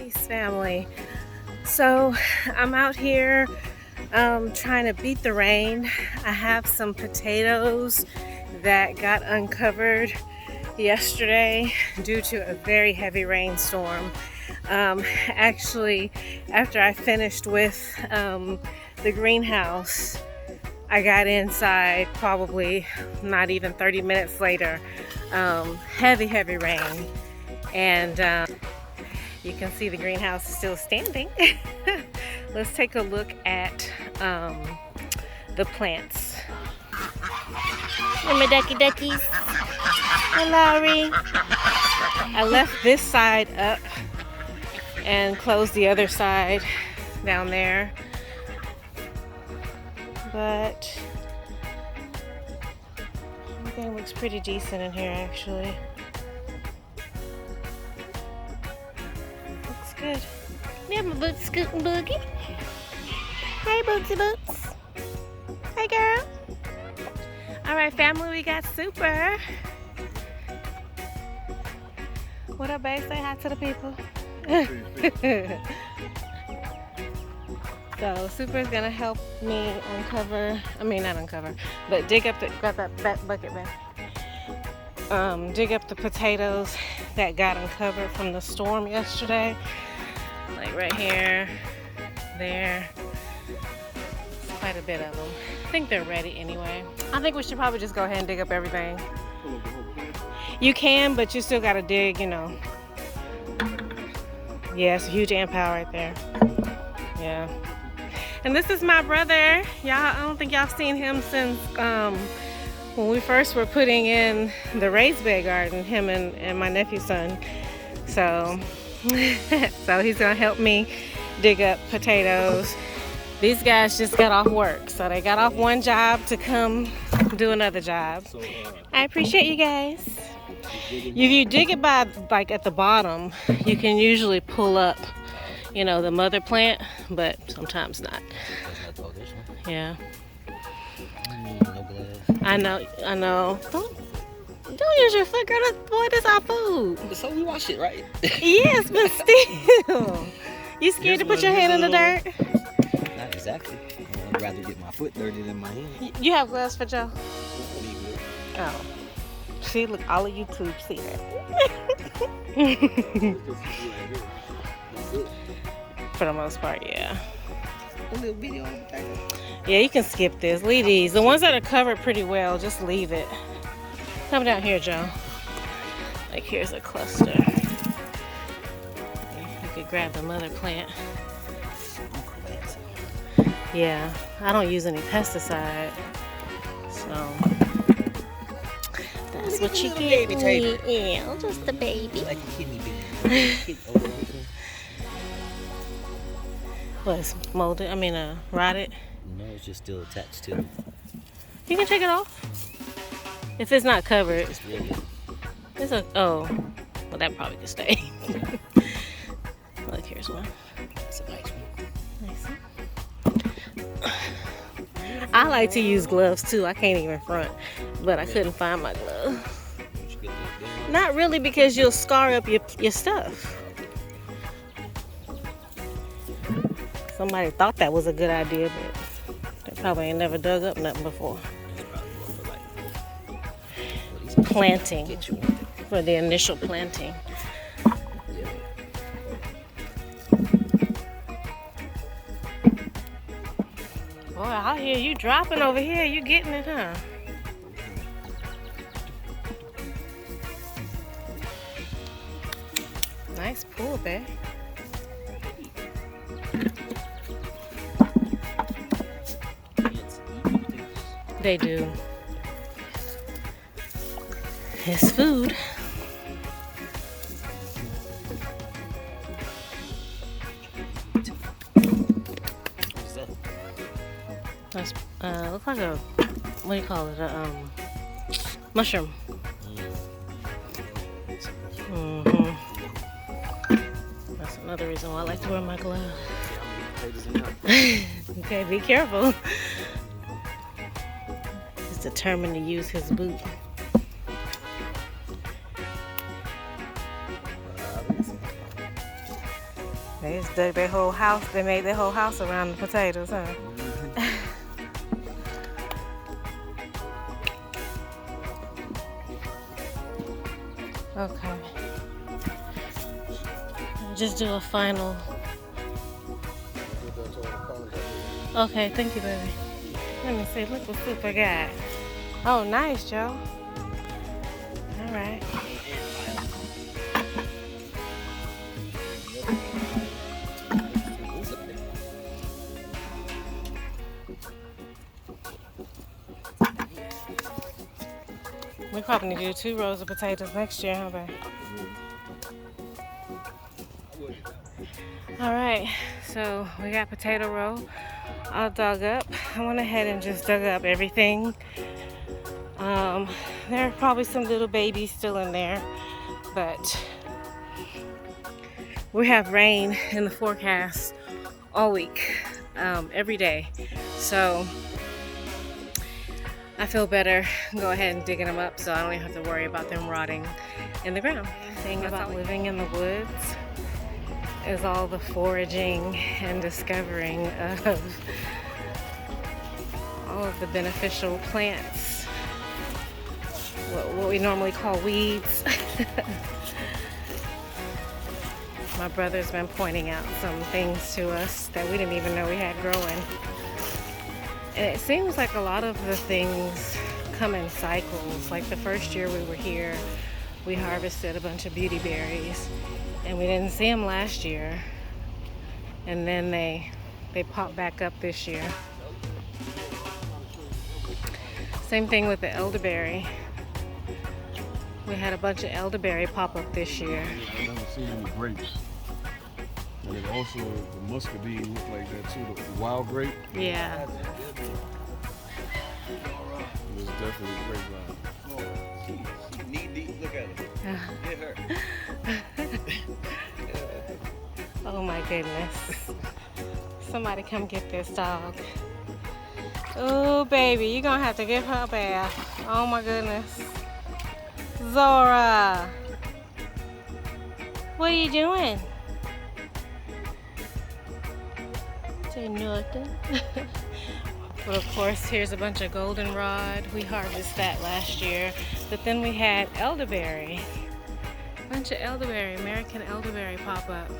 Peace, family. So I'm out here trying to beat the rain. I have some potatoes that got uncovered yesterday due to a very heavy rainstorm. Actually, after I finished with the greenhouse, I got inside probably not even 30 minutes later. Heavy rain, and you can see the greenhouse is still standing. Let's take a look at the plants. Hey, my duckies. Hi, Larry. I left this side up and closed the other side down there. But everything looks pretty decent in here, actually. Looks good. We have my boots scooting boogie. Hey, Bootsy Boots. Hey, girl. All right, family, we got Super. What up, babe? Say hi to the people. So Super's gonna help me but dig up grab that bucket, man. Dig up the potatoes that got uncovered from the storm yesterday. Like right here, there. Quite a bit of them. I think they're ready anyway. I think we should probably just go ahead and dig up everything. You can, but you still gotta dig, you know. Yeah, it's a huge ant pile right there. Yeah. And this is my brother. Y'all, I don't think y'all seen him since when we first were putting in the raised bed garden, him and my nephew's son. So, so he's gonna help me dig up potatoes. These guys just got off work, so they got off one job to come do another job. I appreciate you guys. If you dig it by, like, at the bottom, you can usually pull up, you know, the mother plant, but sometimes not. Yeah. I know. Don't use your foot, girl. Boy, this our food. So we wash it, right? Yes, but still. You scared to put your hand in the dirt? Not exactly. I'd rather get my foot dirty than my hand. You have gloves for Joe? Oh. See, look, all of YouTube see that. For the most part, yeah. A little video on the back. Yeah, you can skip this. Leave these. The ones that are covered pretty well, just leave it. Come down here, Joe. Like, here's a cluster. You could grab the mother plant. Yeah, I don't use any pesticide, so that's what you get. Yeah, just a baby. Like a kidney baby. What, it's molded? Rotted? No, it's just still attached to it. You can take it off. If it's not covered. It's really good. Oh, well, that probably could stay. Look, here's one. That's a nice one. Nice. I like to use gloves too. I can't even front, but I couldn't find my gloves. Not really, because you'll scar up your stuff. Somebody thought that was a good idea, but they probably ain't never dug up nothing before. Planting, for the initial planting. Boy, I hear you dropping over here. You getting it, huh? Nice pull, babe. They do. It's food. That's looks like a, what do you call it? A mushroom. That's another reason why I like to wear my gloves. Okay, be careful. He's determined to use his boot. They just dug their whole house. They made their whole house around the potatoes, huh? Okay. Just do a final. Okay, thank you, baby. Let me see. Look what Super got. Oh, nice, Joe. All right. We probably need to do 2 rows of potatoes next year, huh, babe? All right, so we got potato row all dug up. I went ahead and just dug up everything. There are probably some little babies still in there, but we have rain in the forecast all week, every day. So I feel better go ahead and digging them up so I don't even have to worry about them rotting in the ground. The thing about living in the woods is all the foraging and discovering of all of the beneficial plants, what we normally call weeds. My brother's been pointing out some things to us that we didn't even know we had growing. And it seems like a lot of the things come in cycles. Like the first year we were here, we harvested a bunch of beauty berries, and we didn't see them last year. And then they popped back up this year. Same thing with the elderberry. We had a bunch of elderberry pop up this year. I've never seen any grapes. And it also, the muscadine looked like that too, the wild grape. Yeah. It was definitely a grapevine. She knee deep. Look at her. Get her. Oh my goodness. Somebody come get this dog. Oh baby, you're gonna have to give her a bath. Oh my goodness. Zora, what are you doing? Say nothing. But of course, here's a bunch of goldenrod. We harvested that last year. But then we had elderberry. A bunch of elderberry, American elderberry pop up.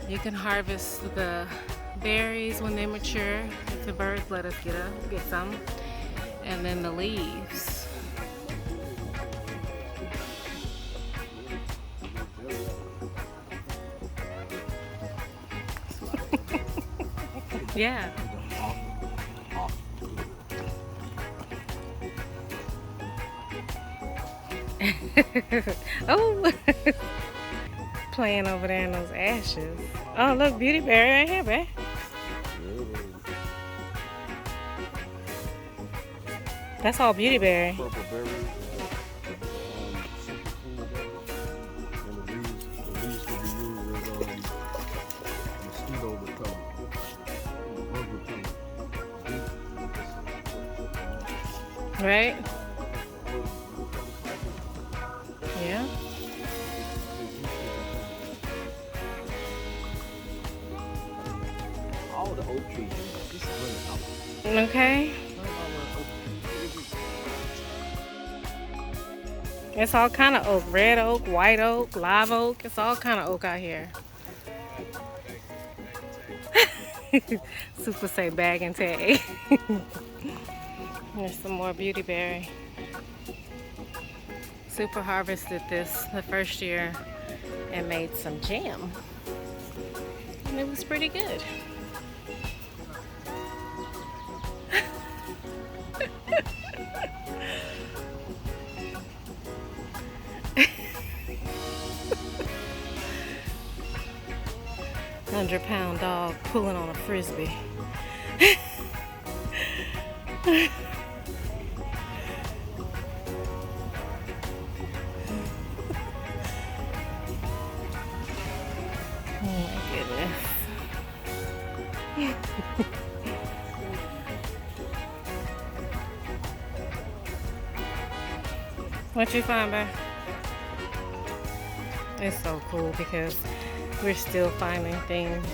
You can harvest the berries when they mature, if the birds let us get some. And then the leaves. Yeah. Oh, playing over there in those ashes. Oh, look, beauty berry right here, babe. That's all beauty berry. Purple berry, super cool berry, and the leaves can be used as mosquito repellent, bug repellent. Right? Yeah. All the oak trees. This is really out. Okay. It's all kind of oak. Red oak, white oak, live oak. It's all kind of oak out here. Super say bag and tag. There's some more beauty berry. Super harvested this the first year and made some jam. And it was pretty good. £100-pound dog pulling on a frisbee. Oh my goodness. What you find, babe? It's so cool because we're still finding things.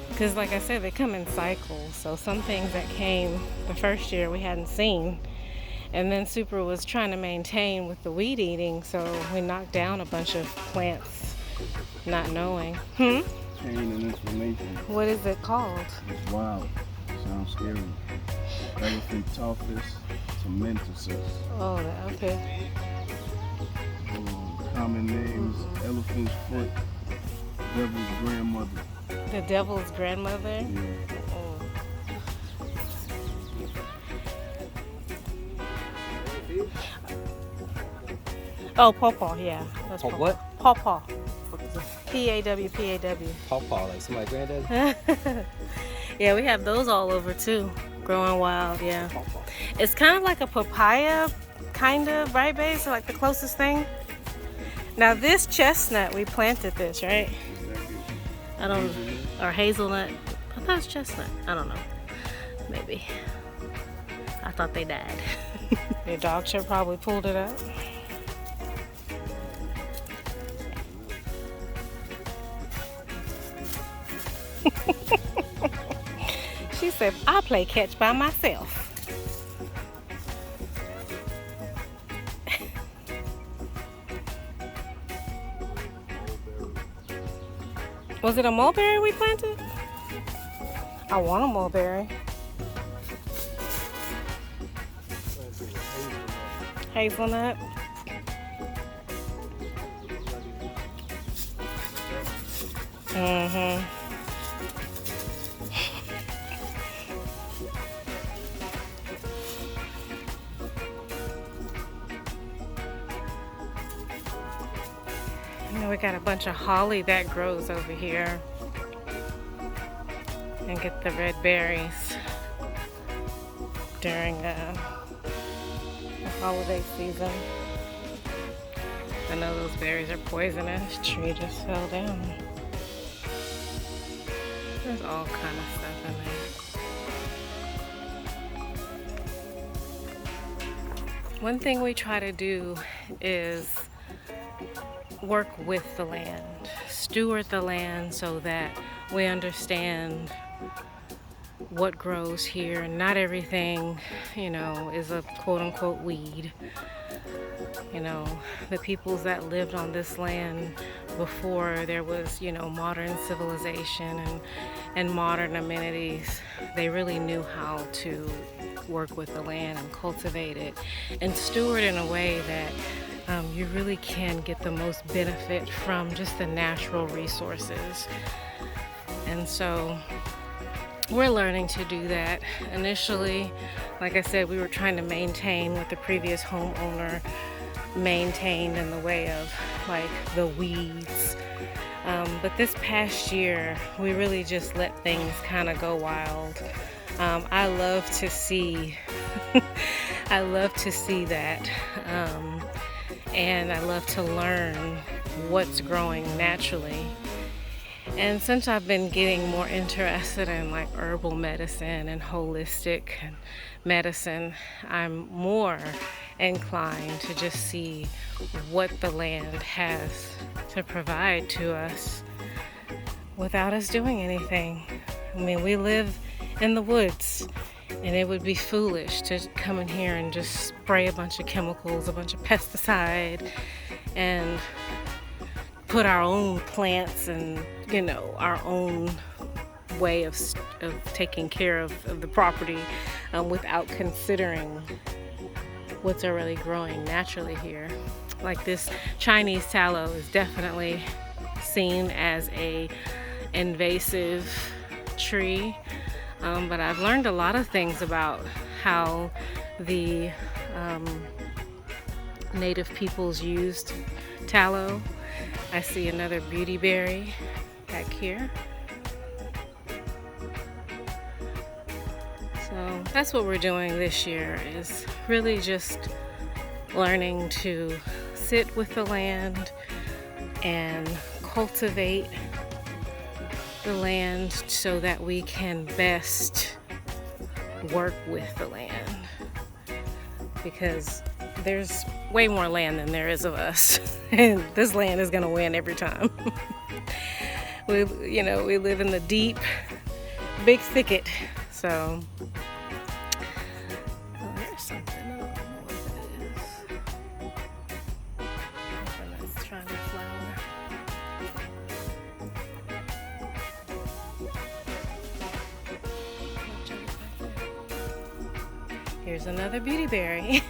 Because like I said, they come in cycles. So some things that came the first year we hadn't seen. And then Super was trying to maintain with the weed eating, so we knocked down a bunch of plants, not knowing. Pain and inflammation. What is it called? It's wild. Sounds scary. Elephantophis tomentosus. Oh, okay. Common names: elephant's foot, devil's grandmother. The devil's grandmother? Yeah. Oh, pawpaw, yeah. That's Oh, what? Pawpaw. P-A-W, P-A-W. Pawpaw, like somebody granddaddy? Yeah, we have those all over too. Growing wild, yeah. Pawpaw. It's kind of like a papaya, kind of, right, babe? So like the closest thing. Now this chestnut, we planted this, right? I don't, or hazelnut. I thought it was chestnut. I don't know. Maybe. I thought they died. Your dog should probably pulled it up. She said, I play catch by myself. Was it a mulberry we planted? I want a mulberry. Hazelnut. Mm-hmm. And we got a bunch of holly that grows over here. And get the red berries during the holiday season. I know those berries are poisonous. Tree just fell down. There's all kind of stuff in there. One thing we try to do is work with the land, steward the land so that we understand what grows here. Not everything, you know, is a quote-unquote weed. You know, the peoples that lived on this land before there was, you know, modern civilization and modern amenities, they really knew how to work with the land and cultivate it and steward in a way that you really can get the most benefit from just the natural resources. And so we're learning to do that. Initially, like I said, we were trying to maintain what the previous homeowner maintained in the way of like the weeds. But this past year, we really just let things kind of go wild. I love to see, I love to see that. And I love to learn what's growing naturally. And since I've been getting more interested in like herbal medicine and holistic medicine, I'm more inclined to just see what the land has to provide to us without us doing anything. I mean, we live in the woods, and it would be foolish to come in here and just spray a bunch of chemicals, a bunch of pesticide, and put our own plants and, you know, our own way of taking care of the property without considering what's already growing naturally here. Like this Chinese tallow is definitely seen as a invasive tree. But I've learned a lot of things about how the native peoples used tallow. I see another beautyberry back here. So that's what we're doing this year, is really just learning to sit with the land and cultivate the land so that we can best work with the land, because there's way more land than there is of us, and this land is gonna win every time. We live in the deep Big Thickett, so. Oh, there's something. I don't know what that is. Something that's trying to flower. Here's another beauty berry.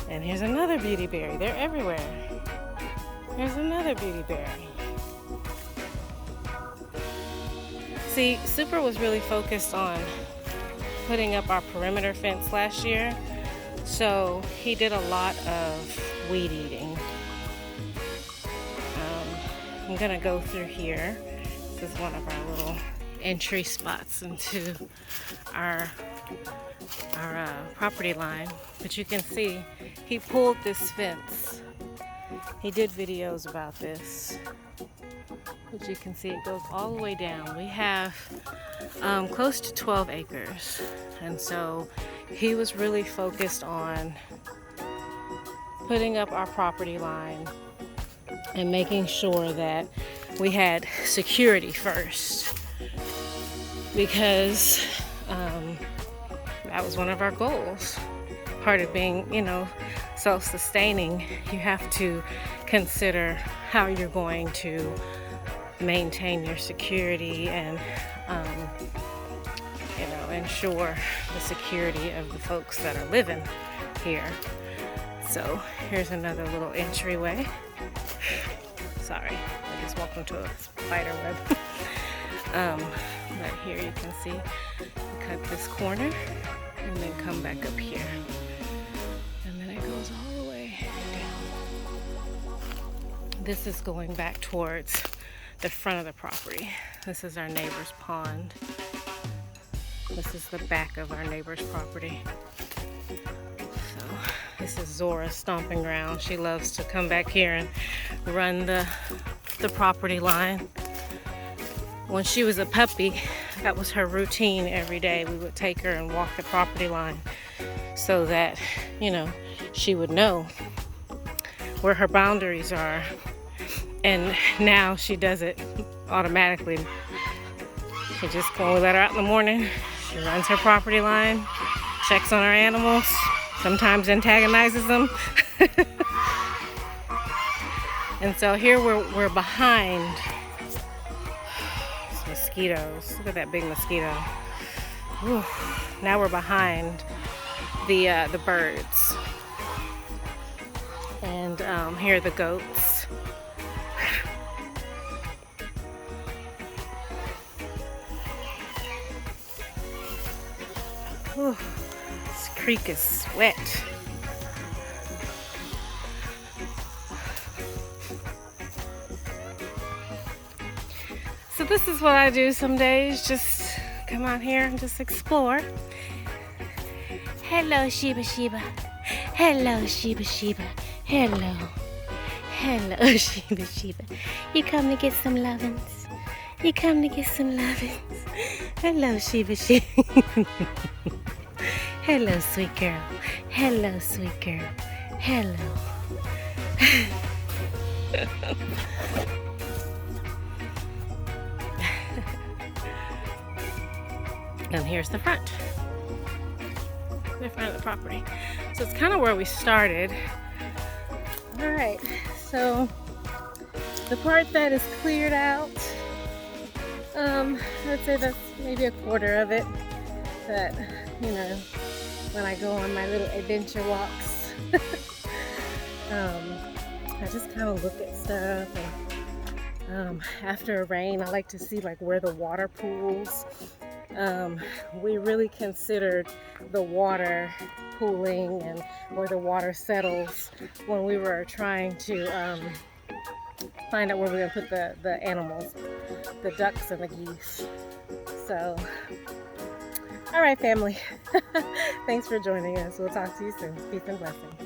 And here's another beauty berry. They're everywhere. Here's another beauty berry. See, Super was really focused on putting up our perimeter fence last year, so he did a lot of weed eating. I'm gonna go through here. This is one of our little entry spots into our property line, but you can see he pulled this fence. He did videos about this, but you can see it goes all the way down. We have close to 12 acres, and so he was really focused on putting up our property line and making sure that we had security first, because that was one of our goals. Part of being, self-sustaining, you have to consider how you're going to maintain your security and, ensure the security of the folks that are living here. So here's another little entryway. Sorry, I just walked into a spider web. But here you can see, cut this corner and then come back up here. And then it goes all the way down. This is going back towards the front of the property. This is our neighbor's pond. This is the back of our neighbor's property. So this is Zora's stomping ground. She loves to come back here and run the property line. When she was a puppy, that was her routine every day. We would take her and walk the property line so that, she would know where her boundaries are. And now she does it automatically. She just, when we let her out in the morning, she runs her property line, checks on her animals, sometimes antagonizes them. And so here we're behind mosquitoes. Look at that big mosquito. Whew. Now we're behind the birds, and here are the goats. Whew. This creek is wet. So this is what I do some days, just come out here and just explore. Hello, Sheba Sheba. Hello, Sheba Sheba. Hello. Hello, Sheba Sheba. You come to get some lovins? You come to get some lovins? Hello, Sheba Sheba. Hello, sweet girl. Hello, sweet girl. Hello. And here's the front of the property. So it's kind of where we started. All right, so the part that is cleared out, I'd say that's maybe a quarter of it. That, when I go on my little adventure walks, I just kind of look at stuff. And after a rain, I like to see where the water pools. We really considered the water pooling and where the water settles when we were trying to find out where we're going to put the animals, the ducks and the geese. So, all right, family. Thanks for joining us. We'll talk to you soon. Peace and blessings.